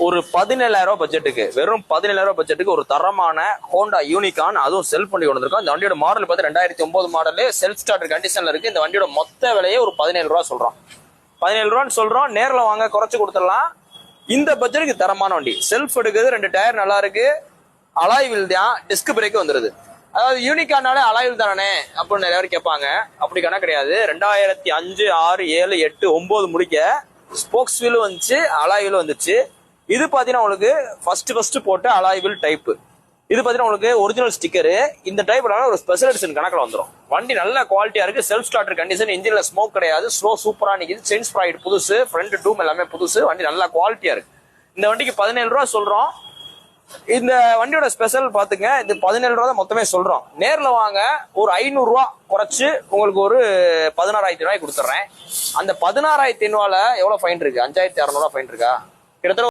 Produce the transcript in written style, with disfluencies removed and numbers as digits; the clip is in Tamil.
ஒரு 17,000 பட்ஜெட்டுக்கு, வெறும் 17,000 பட்ஜெட்டுக்கு ஒரு தரமான ஹோண்டா யூனிகான், அதுவும் செல்ஃப் வண்டி கொண்டு வந்திருக்கோம். இந்த வண்டியோட மாடல் பார்த்து 2009 மாடலு, செல்ஃப் ஸ்டார்டர் கண்டிஷன்ல இருக்கு. இந்த வண்டியோட மொத்த விலையே ஒரு 17 ரூபா சொல்றோம். 17 ரூபான்னு சொல்றோம். நேரில் வாங்க, குறைச்சு கொடுத்துடலாம். இந்த பட்ஜெட்டுக்கு தரமான வண்டி. செல்ஃப் எடுக்குது, 2 டயர் நல்லா இருக்கு, அலாய் வீல் தான், டிஸ்க் பிரேக் வந்துருது. அதாவது யூனிகானாலே அலாய் வீல் தானே அப்படின்னு நிறைய பேர் கேட்பாங்க. அப்படி கணக்கு கிடையாது. 2005, 6, 7, 8, 9 முடிக்க ஸ்போக்ஸ் வீலும் வந்துச்சு, அலாய் வீலும் வந்துச்சு. இது பாத்தீங்கன்னா உங்களுக்கு ஃபர்ஸ்ட் போட்ட அலாய் வீல் டைப். இது பாத்தீங்கன்னா உங்களுக்கு ஒரிஜினல் ஸ்டிக்கரு. இந்த டைப் ஒரு ஸ்பெஷல் எடிஷன் கணக்கில் வந்துடும். வண்டி நல்ல குவாலிட்டியா இருக்கு. செல்ஃப் ஸ்டார்டர் கண்டிஷன், இன்ஜின்ல ஸ்மோக் கிடையாது, ஸ்லோ சூப்பரா நிக்குது. செயின் ஸ்ப்ராக்கெட் புதுசு, ஃப்ரண்ட் டூம் எல்லாமே புதுசு. வண்டி நல்ல குவாலிட்டியா இருக்கு. இந்த வண்டிக்கு 17 ரூபா சொல்றோம். இந்த வண்டியோட ஸ்பெஷல் பாத்துங்க, இது 17 ரூபா தான் மொத்தமே சொல்றோம். நேர்ல வாங்க, ஒரு 500 ரூபா குறைச்சு உங்களுக்கு ஒரு 16,000 ரூபாய் கொடுத்துறேன். அந்த 16,500 எவ்வளவு ஃபைன் இருக்கு? 5,600 ரூபாய் ஃபைன் இருக்கா? கிட்டத்தட்ட